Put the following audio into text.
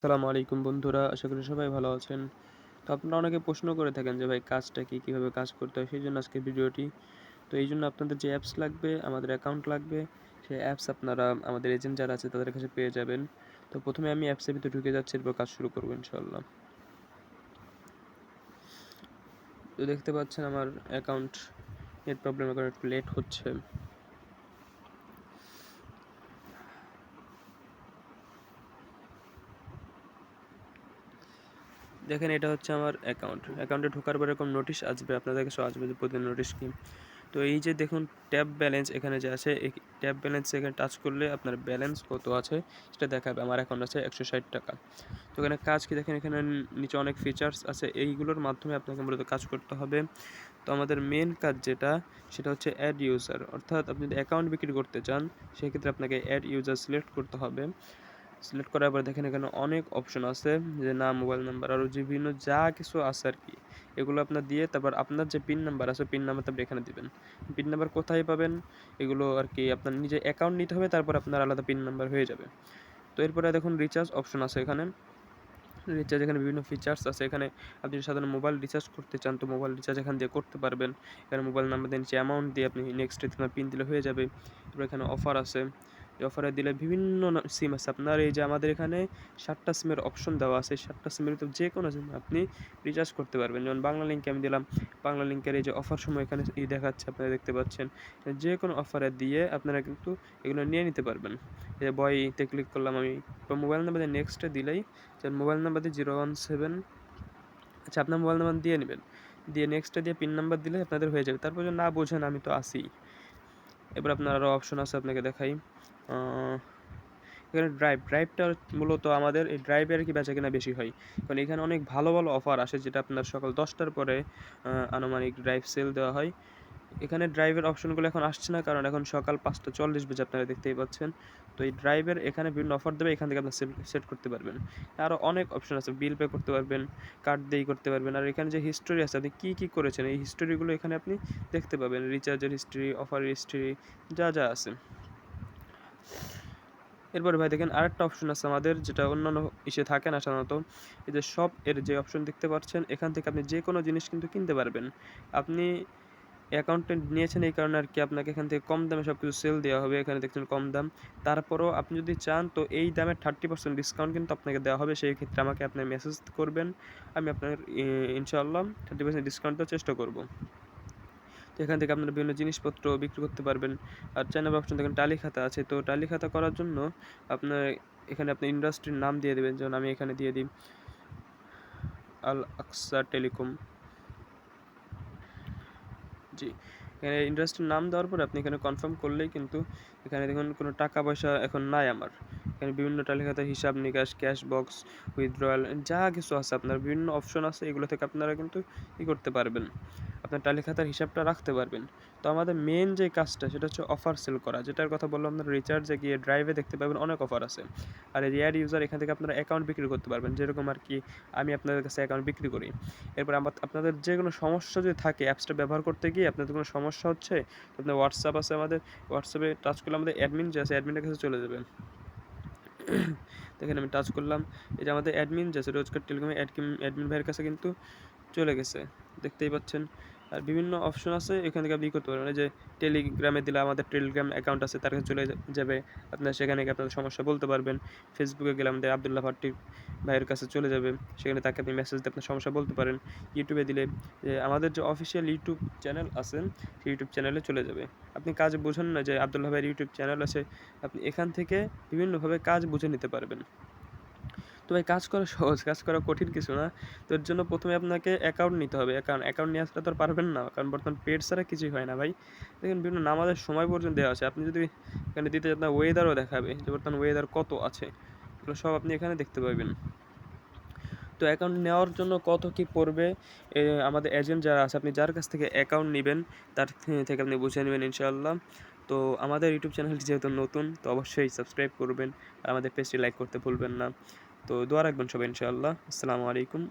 আসসালামু আলাইকুম বন্ধুরা, আশা করি সবাই ভালো আছেন। তো আপনারা অনেকে প্রশ্ন করে থাকেন যে ভাই কাজটা কি? কিভাবে কাজ করতে হয়? সেইজন্য আজকের ভিডিওটি। তো এইজন্য আপনাদের যে অ্যাপস লাগবে, আমাদের অ্যাকাউন্ট লাগবে। সেই অ্যাপস আপনারা আমাদের এজেন্ট যারা আছে তাদের কাছে পেয়ে যাবেন। তো ১ম এ আমি অ্যাপসের ভিতরে ঢুকে যাচ্ছি, এরপর কাজ শুরু করব ইনশাআল্লাহ। তো দেখতে পাচ্ছেন আমার অ্যাকাউন্ট নেট প্রবলেমের কারণে একটু লেট হচ্ছে। দেখেন এটা হচ্ছে আমার অ্যাকাউন্ট। অ্যাকাউন্টে ঢোকার পর এরকম নোটিশ আসবে, আপনাদের কাছেও আসবে যে প্রতিদিন নোটিশ কি। তো এই যে দেখুন ট্যাব ব্যালেন্স এখানে যে আছে, এই ট্যাব ব্যালেন্স এখানে টাচ করলে আপনার ব্যালেন্স কত আছে সেটা দেখাবে। আমার অ্যাকাউন্ট আছে ১৬০ টাকা। তো এখানে কাজ কি দেখেন, এখানে নিচে অনেক ফিচার্স আছে, এইগুলোর মাধ্যমে আপনাকে মূলত কাজ করতে হবে। তো আমাদের মেন কাজ যেটা, সেটা হচ্ছে অ্যাড ইউজার। অর্থাৎ আপনি যদি অ্যাকাউন্ট বিক্রি করতে চান সেক্ষেত্রে আপনাকে অ্যাড ইউজার সিলেক্ট করতে হবে। সিলেক্ট করার পর দেখেন এখানে অনেক অপশন আছে, যে নাম, মোবাইল নাম্বার, আরও বিভিন্ন যা কিছু আছে আর কি, এগুলো আপনার দিয়ে তারপর আপনার যে পিন নাম্বার আছে পিন নাম্বারটা আপনি এখানে দিবেন। পিন নাম্বার কোথায় পাবেন এগুলো আর কি, আপনার নিজে অ্যাকাউন্ট নিতে হবে, তারপর আপনার আলাদা পিন নাম্বার হয়ে যাবে। তো এরপরে দেখুন রিচার্জ অপশন আছে এখানে। রিচার্জ এখানে বিভিন্ন ফিচার্স আছে। এখানে আপনি যদি সাধারণ মোবাইল রিচার্জ করতে চান তো মোবাইল রিচার্জ এখান দিয়ে করতে পারবেন। এখানে মোবাইল নাম্বার দিয়ে নিচে অ্যামাউন্ট দিয়ে আপনি নেক্সট আপনার পিন দিলে হয়ে যাবে। এরপর এখানে অফার আছে। এই অফারে দিলে বিভিন্ন সিম আছে আপনার, এই যে আমাদের এখানে ৭টা সিমের অপশন দেওয়া আছে। ৭টা সিমের ভিতর যে কোনো সিম আপনি রিচার্জ করতে পারবেন। যেমন বাংলা লিংকে আমি দিলাম। বাংলা লিংকের এই যে অফার সময় এখানে দেখাচ্ছে, আপনারা দেখতে পাচ্ছেন। যে কোনো অফারে দিয়ে আপনারা কিন্তু এগুলো নিয়ে নিতে পারবেন। এই যে বয়তে ক্লিক করলাম আমি। মোবাইল নাম্বার দিয়ে নেক্সটে দিলেই, মোবাইল নাম্বার দিয়ে 017, আচ্ছা আপনার মোবাইল নাম্বার দিয়ে নেবেন। দিয়ে নেক্সটে দিয়ে পিন নাম্বার দিলে আপনাদের হয়ে যাবে। তারপর যদি না বোঝেন আমি তো আছি। এবার আপনার আরও অপশন আছে, আপনাকে দেখাই। এখানে ড্রাইভটা মূলত আমাদের এই ড্রাইভে আর কি বেচাকেনা বেশি হয়। কারণ এখানে অনেক ভালো ভালো অফার আসে, যেটা আপনার সকাল 10টার পরে আনুমানিক ড্রাইভ সেল দেওয়া হয়। এখানে ড্রাইভের অপশনগুলো এখন আসছে না, কারণ এখন সকাল ৫টা ৪০ বাজে, আপনারা দেখতেই পাচ্ছেন। তো এই ড্রাইভের এখানে বিভিন্ন অফার দেবে, এখান থেকে আপনার সেট করতে পারবেন। আরও অনেক অপশন আছে, বিল পে করতে পারবেন, কার্ড দিয়েই করতে পারবেন। আর এখানে যে হিস্টোরি আছে, আপনি কী করেছেন এই হিস্টোরিগুলো এখানে আপনি দেখতে পাবেন। রিচার্জের হিস্ট্রি, অফারের হিস্ট্রি, যা আছে। এরপরে ভাই দেখেন আরেকটা অপশন আছে আমাদের, যেটা অন্যান্য ইসে থাকে না সাধারণত। এই যে শপ এর যে অপশন দেখতে পাচ্ছেন, এখান থেকে আপনি যে কোনো জিনিস কিন্তু কিনতে পারবেন। আপনি অ্যাকাউন্টেন্ট নিয়েছেন এই কারণে আর কি আপনাকে এখান থেকে কম দামে সব কিছু সেল দেওয়া হবে। এখানে দেখছেন কম দাম। তারপরও আপনি যদি চান তো এই দামে 30% ডিসকাউন্ট কিন্তু আপনাকে দেওয়া হবে। সেই ক্ষেত্রে আমাকে আপনি মেসেজ করবেন। আমি আপনার ইনশাআল্লাহ 30% ডিসকাউন্ট দেওয়ার চেষ্টা করব। তো এখান থেকে আপনারা বিভিন্ন জিনিসপত্র বিক্রি করতে পারবেন। আর ৪ নম্বর অপশন দেখেন টালি খাতা আছে। তো টালি খাতা করার জন্য আপনার এখানে আপনি ইন্ডাস্ট্রির নাম দিয়ে দিবেন। যেমন আমি এখানে দিয়ে দিই আল আকসা টেলিকম। জি, এখানে ইন্ডাস্ট্রির নাম দেওয়ার পরে আপনি এখানে কনফার্ম করলেই কিন্তু এখানে দেখুন কোনো টাকা পয়সা এখন নাই আমার। এখানে বিভিন্ন টালি খাতার হিসাব নিকাশ, ক্যাশ বক্স, উইথড্রয়াল যা কিছু আছে, আপনার বিভিন্ন অপশন আছে, এগুলো থেকে আপনারা কিন্তু করতে পারবেন। আপনার টালি খাতার হিসাবটা রাখতে পারবেন। তো আমাদের মেন যে কাজটা সেটা হচ্ছে অফার সেল করা, যেটার কথা বললাম, আপনার রিচার্জে গিয়ে ড্রাইভে দেখতে পাবেন অনেক অফার আছে। আর এই অ্যাড ইউজার এখান থেকে আপনারা অ্যাকাউন্ট বিক্রি করতে পারবেন, যেরকম আর কি আমি আপনাদের কাছে অ্যাকাউন্ট বিক্রি করি। এরপর আপনাদের যে কোনো সমস্যা যদি থাকে অ্যাপসটা ব্যবহার করতে গিয়ে আপনাদের কোনো সমস্যা হচ্ছে, তো আপনার হোয়াটসঅ্যাপ আছে আমাদের, হোয়াটসঅ্যাপে টাচ করলে আমাদের অ্যাডমিন যে আছে অ্যাডমিনের কাছে চলে যাবেন। দেখেন আমি টাচ করলাম, এই যে আমাদের অ্যাডমিন যে আছে রোজকার টেলিকমের অ্যাডমিন ভাইয়ের কাছে কিন্তু চলে গেছে, দেখতেই পাচ্ছেন। আর বিভিন্ন অপশন আছে, এখান থেকে আপনি করতে পারবেন। এই যে টেলিগ্রামে দিলে আমাদের টেলিগ্রাম অ্যাকাউন্ট আছে, তার কাছে চলে যাবে। আপনার সেখানে গিয়ে আপনাদের সমস্যা বলতে পারবেন। ফেসবুকে গেলে আমাদের আব্দুল্লাহ ভাট্টি ভাইয়ের কাছে চলে যাবে, সেখানে তাকে আপনি মেসেজ দিয়ে আপনার সমস্যা বলতে পারেন। ইউটিউবে দিলে যে আমাদের যে অফিসিয়াল ইউটিউব চ্যানেল আছে সেই ইউটিউব চ্যানেলে চলে যাবে। আপনি কাজ বুঝেন না যে আব্দুল্লাহ ভাইয়ের ইউটিউব চ্যানেল আছে, আপনি এখান থেকে বিভিন্নভাবে কাজ বুঝে নিতে পারবেন। তো ভাই কাজ করা সহজ, কাজ করা কঠিন কিছু না। তো এর জন্য ১ম এ আপনাকে অ্যাকাউন্ট নিতে হবে। অ্যাকাউন্ট নিয়ে আসলে তো আর পারবেন না। কারণ বর্তমান পেড ছাড়া কিছুই হয় না ভাই। দেখেন বিভিন্ন নামাজের সময় পর্যন্ত দেওয়া আছে। আপনি যদি এখানে দিতে চান ওয়েদারও দেখাবে যে বর্তমান ওয়েদার কত আছে। এগুলো সব আপনি এখানে দেখতে পাবেন। তো অ্যাকাউন্ট নেওয়ার জন্য কত কী পড়বে, আমাদের এজেন্ট যারা আছে, আপনি যার কাছ থেকে অ্যাকাউন্ট নিবেন তার থেকে আপনি বুঝে নেবেন ইনশাআল্লাহ। তো আমাদের ইউটিউব চ্যানেলটি যেহেতু নতুন, তো অবশ্যই সাবস্ক্রাইব করবেন। আর আমাদের পেজটি লাইক করতে ভুলবেন না। তো দোয়া রাখবেন সবাই ইনশাআল্লাহ। আসসালামু আলাইকুম